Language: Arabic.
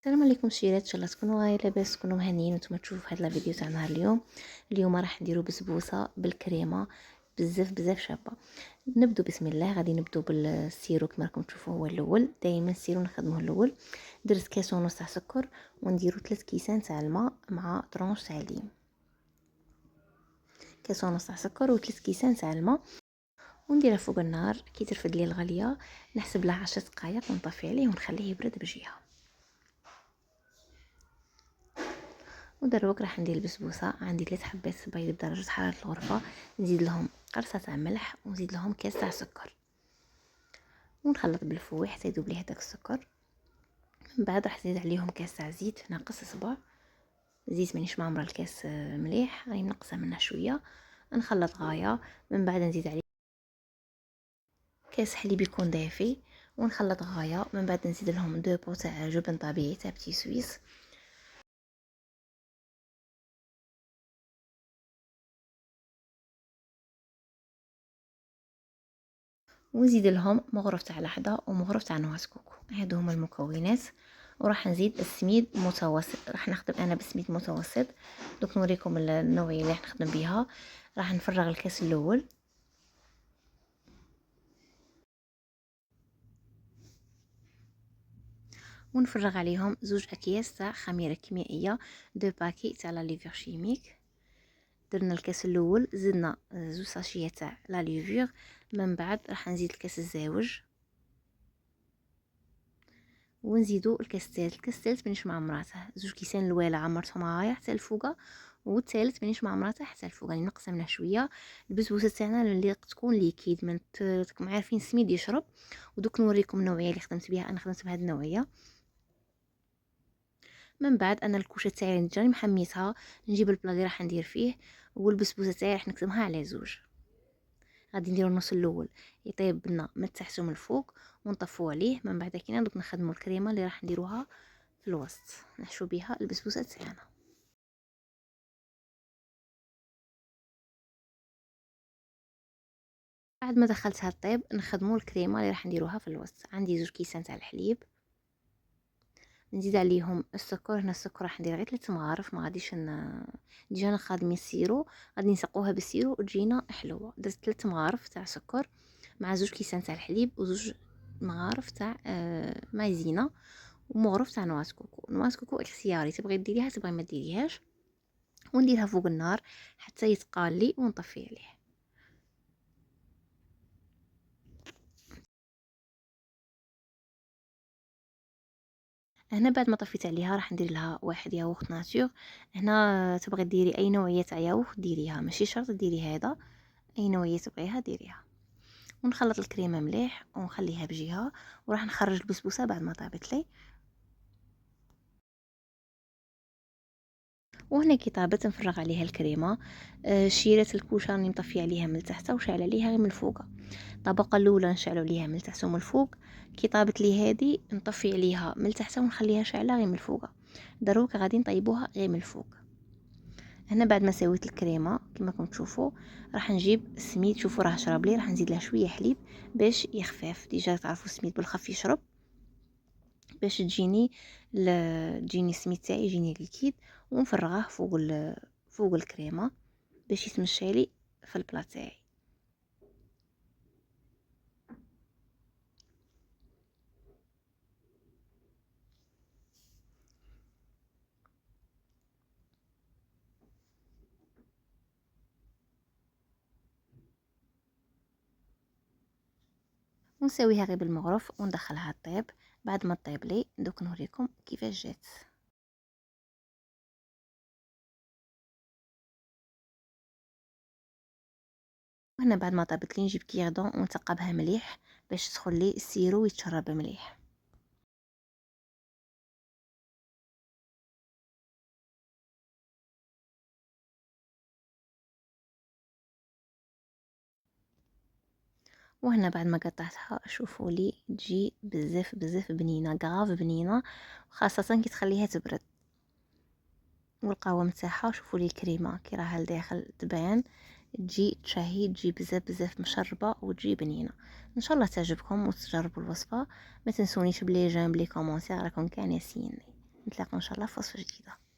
السلام عليكم شيرات، ان شاء الله تكونوا غايه لاباس، تكونوا مهنيين وانتم تشوفوا في هذا الفيديو تاع نهار اليوم راح نديروا بسبوسه بالكريمه بزاف بزاف شابه. نبدو بسم الله. غادي نبدو بالسيرو كما راكم تشوفوا. هو الاول دائما السيرو نخدموه الاول. درت كاس ونص تاع سكر ونديروا 3 كيسان تاع الماء مع طرونش تاع ليم. كاس ونص تاع سكر و3 كيسان تاع الماء ونديرها فوق النار. كي ترفد لي الغليه نحسب له 10 دقائق ونطفي عليه ونخليه يبرد بجهه. ودروك راح ندير البسبوسه. عندي 3 حبات بيض بدرجه حراره الغرفه، نزيد لهم قرصه تاع ملح ونزيد لهم كاس تاع سكر ونخلط بالفوي حتى يذوب لي هذاك السكر. من بعد راح نزيد عليهم كاس تاع زيت ناقص صباع. زيت مانيش معمره الكاس مليح، راني نقصه منه شويه. نخلط غايه. من بعد نزيد عليه كاس حليب يكون دافي ونخلط غايه. من بعد نزيد لهم 2 بو تاع جبن طبيعي تاع بتي سويس ونزيد لهم مغرف تاع لحظه ومغرف تاع نواس كوكو. هادو هما المكونات. وراح نزيد السميد متوسط، راح نخدم انا بسميد متوسط. دوك نوريكم النوعيه اللي راح نخدم بها. راح نفرغ الكاس الاول ونفرغ عليهم 2 اكياس تاع خميره كيميائيه، 2 باكي تاع لا ليفور شيميك. درنا الكاس الاول، زدنا 2 ساشيات تاع لا ليفور. من بعد راح نزيد الكاس الزاوج ونزيدو الكاس الثالث. الكاس الثالث مانيش معمراته، 2 كيسان الاولى عمرتهم غايه حتى الفوقه، والثالث مانيش معمراته حتى الفوق، راني ناقصه منه شويه. البسبوسه تاعنا اللي تكون ليكيد، من راكم عارفين السميد يشرب. ودوك نوريكم النوعيه اللي خدمت بها. انا خدمت بهذه النوعيه. من بعد انا الكوشه تاعي جاني محميتها، نجيب البلا اللي راح ندير فيه، والبسبوسه تاعي راح نقسمها على 2. غادي نديرو النص الاول يطيب لنا من التحت ومن الفوق ونطفو عليه. من بعد كي دوك نخدموا الكريمه اللي راح نديروها في الوسط، نحشو بها البسبوسه تاعنا. بعد ما دخلتها الطيب نخدموا الكريمه اللي راح نديروها في الوسط. عندي 2 كيسان تاع الحليب، نزيد عليهم السكر. هنا السكر راح ندير غير 3 مغارف، ما غاديش ديجا انا خادمين السيرو، غادي نسقوها بالسيرو وتجينا حلوه. درت 3 مغارف تاع سكر مع 2 كيسان تاع الحليب و2 مغارف تاع مايزينا ومغرف تاع نواس كوكو. نواس كوكو اختياري، تبغي ديريها تبغي ما ديريهاش. ونديرها فوق النار حتى يتقالي ونطفي عليه. هنا بعد ما طفيت عليها راح ندير لها واحد ياغورت ناتور. هنا تبغي ديري اي نوعيه تاع ياغورت ديريها، ماشي شرط ديري هذا، اي نوعيه تبغيها ديريها. ونخلط الكريمه مليح ونخليها بجهه. وراح نخرج البسبوسه بعد ما طابت لي. وهنا كي طابت نفرغ عليها الكريمه. شيره الكوشه راني مطفيه عليها من تحت وشاعله عليها غير من الفوق. الطبقه الاولى نشعلوا عليها من تحت ومن الفوق. كي طابت لي هذه نطفي عليها من تحت ونخليها شاعله غير من الفوق. دروك غادي نطيبوها غير من الفوق. هنا بعد ما سويت الكريمه كما راكم تشوفوا راح نجيب السميد. شوفوا راه شرب لي، راح نزيد له شويه حليب باش يخفف. ديجا تعرفوا السميد بالخف يشرب، باش تجيني السميد تاعي يجيني ليكيد. ونفرغه فوق الكريمه باش يتمشى لي في البلا تاعي. ونسويها غير بالمغرف وندخلها طيب. بعد ما طيب لي دوك نوريكم كيفاش جات. وهنا بعد ما طابت لي نجيب كيردون ونثقبها مليح باش تدخل لي السيرو ويتشرب مليح. وهنا بعد ما قطعتها شوفوا لي تجي بزاف بزاف بنينه، غاف بنينه، خاصه كي تخليها تبرد. والقوام تاعها شوفوا لي الكريمه كي راها لداخل تبان، تجي تشهي، تجي بزاف بزاف مشربه وتجي بنينه. ان شاء الله تعجبكم وتجربوا الوصفه. ما تنسونيش بلي جيم بلي كومونتير، راكم كاع ناسيني. نتلاقاو ان شاء الله في وصفه جديده.